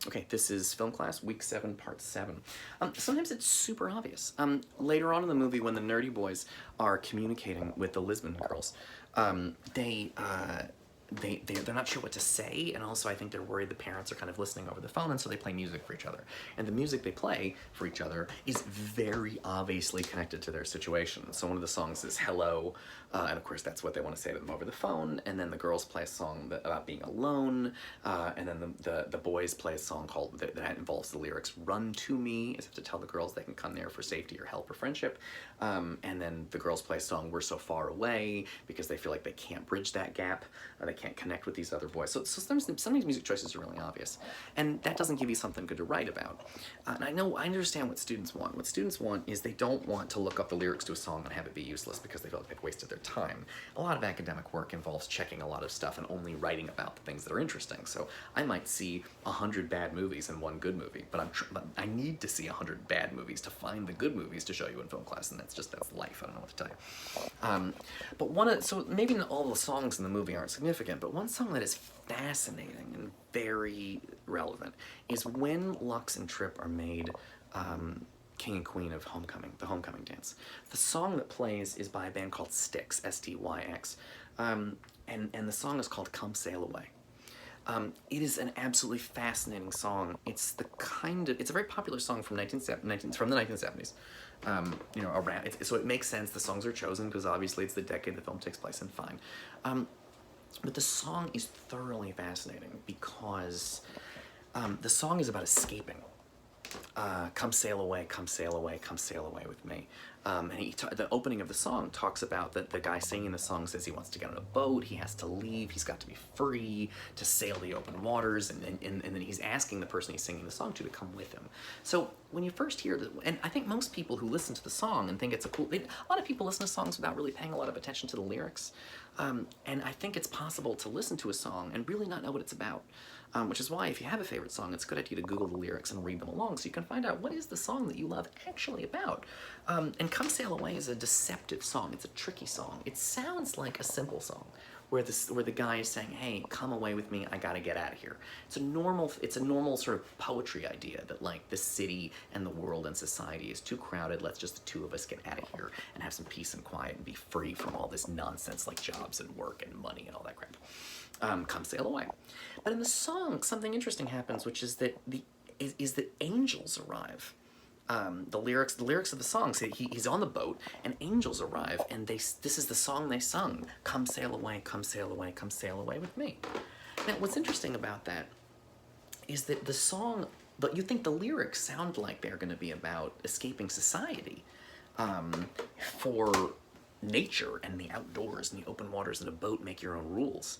Okay, this is film class, week 7, part 7. Sometimes it's super obvious. Later on in the movie, when the nerdy boys are communicating with the Lisbon girls, they're not sure what to say, and also I think they're worried the parents are kind of listening over the phone, and so they play music for each other. And the music they play for each other is very obviously connected to their situation. So one of the songs is Hello, and of course that's what they want to say to them over the phone, and then the girls play a song about being alone, and then the boys play a song called that involves the lyrics Run to Me, as if to tell the girls they can come there for safety or help or friendship. And then the girls play a song We're So Far Away, because they feel like they can't bridge that gap, they can't connect with these other boys. So sometimes music choices are really obvious, and that doesn't give you something good to write about. And I understand what students want. What students want is they don't want to look up the lyrics to a song and have it be useless because they feel like they've wasted their time. A lot of academic work involves checking a lot of stuff and only writing about the things that are interesting. So I might see 100 bad movies and one good movie, but I need to see 100 bad movies to find the good movies to show you in film class, and that's life. I don't know what to tell you. So maybe not all the songs in the movie aren't significant, but one song that is fascinating and very relevant is when Lux and Trip are made King and Queen of Homecoming, the Homecoming Dance. The song that plays is by a band called Styx, S-T-Y-X, and the song is called Come Sail Away. It is an absolutely fascinating song. It's a very popular song from the 1970s. So it makes sense the songs are chosen because obviously it's the decade the film takes place in, fine. But the song is thoroughly fascinating because the song is about escaping. Come sail away, come sail away, come sail away with me. And the opening of the song talks about that the guy singing the song says he wants to get on a boat, he has to leave, he's got to be free to sail the open waters, and then he's asking the person he's singing the song to come with him. So when you first hear that, and I think most people who listen to the song and think it's a lot of people listen to songs without really paying a lot of attention to the lyrics. And I think it's possible to listen to a song and really not know what it's about. Which is why if you have a favorite song, it's a good idea to Google the lyrics and read them along so you can find out what is the song that you love actually about. And Come Sail Away is a deceptive song. It's a tricky song. It sounds like a simple song where the guy is saying, hey, come away with me, I gotta get out of here. It's a normal sort of poetry idea that like the city and the world and society is too crowded, let's just the two of us get out of here and have some peace and quiet and be free from all this nonsense like jobs and work and money and all that crap. Come sail away. But in the song, something interesting happens, which is that angels arrive. The lyrics of the song say he's on the boat, and angels arrive, and this is the song they sung: "Come sail away, come sail away, come sail away with me." Now, what's interesting about that is that the song, but you think the lyrics sound like they're going to be about escaping society, for nature and the outdoors and the open waters and a boat, make your own rules.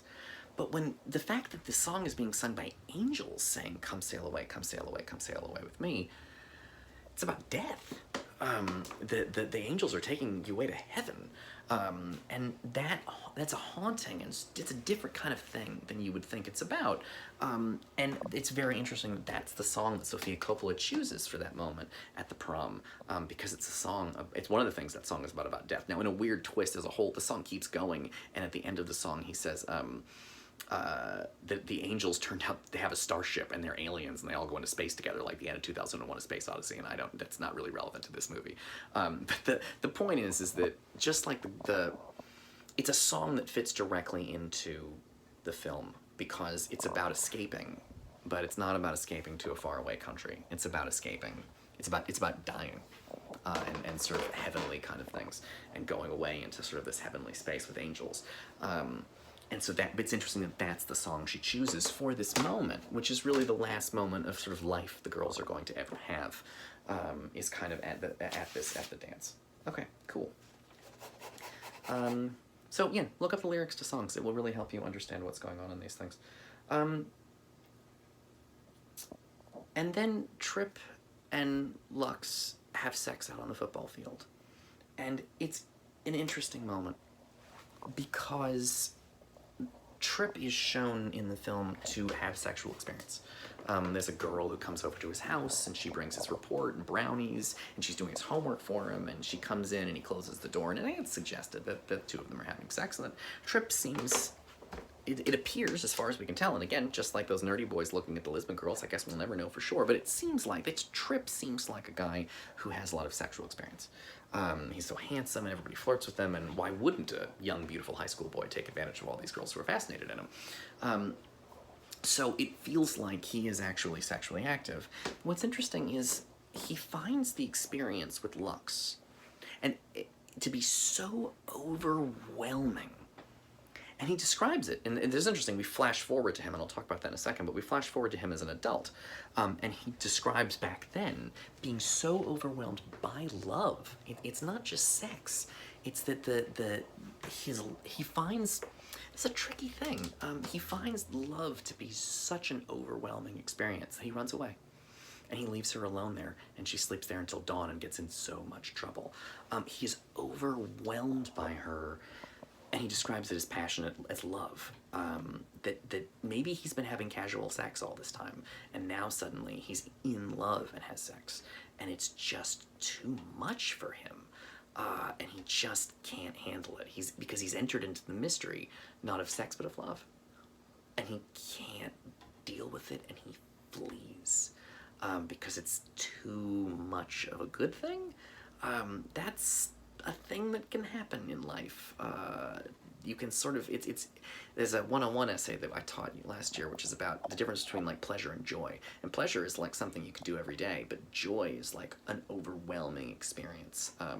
But when the fact that the song is being sung by angels saying, come sail away, come sail away, come sail away with me, it's about death. The angels are taking you away to heaven. And that's a haunting, and it's a different kind of thing than you would think it's about. And it's very interesting that that's the song that Sofia Coppola chooses for that moment at the prom, because it's one of the things that song is about death. Now, in a weird twist, as a whole, the song keeps going, and at the end of the song, he says, the angels turned out they have a starship and they're aliens and they all go into space together, like the end of 2001: A Space Odyssey, and that's not really relevant to this movie. But the point is that just like it's a song that fits directly into the film because it's about escaping, but it's not about escaping to a faraway country. It's about escaping. It's about dying, and sort of heavenly kind of things, and going away into sort of this heavenly space with angels. And so it's interesting that that's the song she chooses for this moment, which is really the last moment of sort of life the girls are going to ever have, is kind of at the dance. Okay, cool. So yeah, look up the lyrics to songs. It will really help you understand what's going on in these things. And then Trip and Lux have sex out on the football field. And it's an interesting moment because Trip is shown in the film to have sexual experience. There's a girl who comes over to his house, and she brings his report and brownies, and she's doing his homework for him, and she comes in, and he closes the door, and I think it's suggested that the two of them are having sex, and that Trip seems it appears, as far as we can tell, and again, just like those nerdy boys looking at the Lisbon girls, I guess we'll never know for sure, but it seems like, Trip seems like a guy who has a lot of sexual experience. He's so handsome and everybody flirts with him, and why wouldn't a young, beautiful high school boy take advantage of all these girls who are fascinated in him? So it feels like he is actually sexually active. What's interesting is he finds the experience with Lux and to be so overwhelming. And he describes it, and this is interesting, we flash forward to him, and I'll talk about that in a second, but we flash forward to him as an adult, and he describes back then being so overwhelmed by love. It's not just sex, it's that he finds, it's a tricky thing, he finds love to be such an overwhelming experience that he runs away. And he leaves her alone there, and she sleeps there until dawn and gets in so much trouble. He's overwhelmed by her, and he describes it as passionate as love. That maybe he's been having casual sex all this time, and now suddenly he's in love and has sex, and it's just too much for him. And he just can't handle it. Because he's entered into the mystery, not of sex, but of love. And he can't deal with it, and he flees. Because it's too much of a good thing. That's a thing that can happen in life. You can sort of, there's a one-on-one essay that I taught you last year, which is about the difference between like pleasure and joy. And pleasure is like something you can do every day, but joy is like an overwhelming experience. I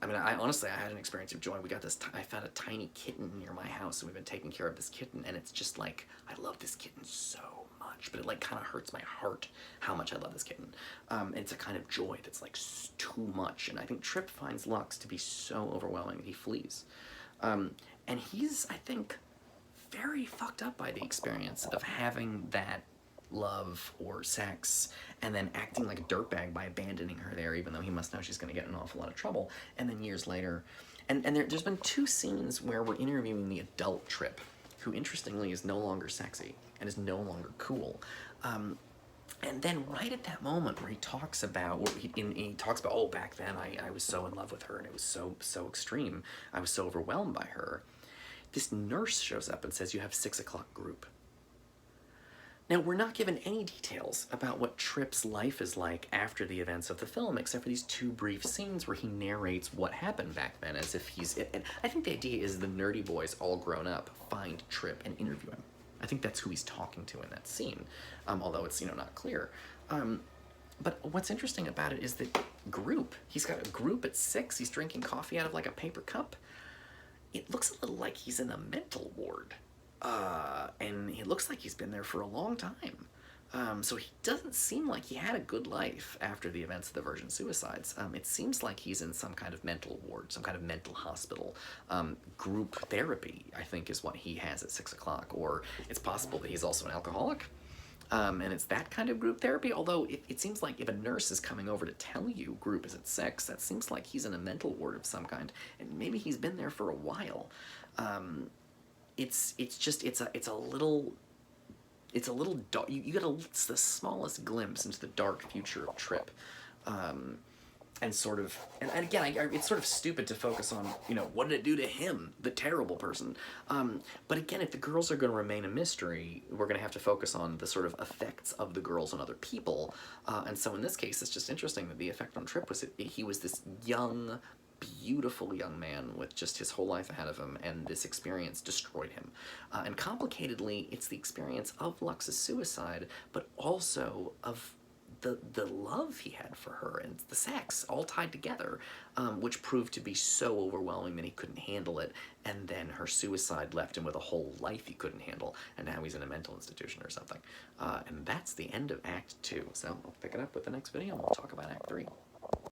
mean, I honestly had an experience of joy. We got this, I found a tiny kitten near my house, and we've been taking care of this kitten, and it's just like, I love this kitten so much, but it like kind of hurts my heart how much I love this kitten. And it's a kind of joy that's like too much, and I think Trip finds Lux to be so overwhelming that he flees. And he's, I think, very fucked up by the experience of having that love or sex and then acting like a dirtbag by abandoning her there, even though he must know she's going to get in an awful lot of trouble. And then years later, and there's been 2 scenes where we're interviewing the adult Trip, who interestingly is no longer sexy and is no longer cool. And then right at that moment where he talks about, oh, back then I was so in love with her and it was so extreme, I was so overwhelmed by her, this nurse shows up and says, you have 6 o'clock group. Now, we're not given any details about what Trip's life is like after the events of the film, except for these 2 brief scenes where he narrates what happened back then, as if he's... And I think the idea is the nerdy boys, all grown up, find Trip and interview him. I think that's who he's talking to in that scene, although it's, not clear. But what's interesting about it is that group. He's got a group at 6. He's drinking coffee out of, like, a paper cup. It looks a little like he's in a mental ward. And it looks like he's been there for a long time. So he doesn't seem like he had a good life after the events of the Virgin Suicides. It seems like he's in some kind of mental ward, some kind of mental hospital. Group therapy, I think, is what he has at 6 o'clock. Or it's possible that he's also an alcoholic. And it's that kind of group therapy, although it seems like if a nurse is coming over to tell you group is at 6, that seems like he's in a mental ward of some kind. And maybe he's been there for a while. It's a little dark. You get the smallest glimpse into the dark future of Trip, and again, it's sort of stupid to focus on what did it do to him, the terrible person. But again, if the girls are going to remain a mystery, we're going to have to focus on the sort of effects of the girls on other people. And so in this case, it's just interesting that the effect on Trip was he was this young, beautiful young man with just his whole life ahead of him, and this experience destroyed him. And complicatedly, it's the experience of Lux's suicide, but also of the love he had for her and the sex, all tied together, which proved to be so overwhelming that he couldn't handle it, and then her suicide left him with a whole life he couldn't handle, and now he's in a mental institution or something. And that's the end of Act 2. So I'll pick it up with the next video, and we'll talk about Act 3.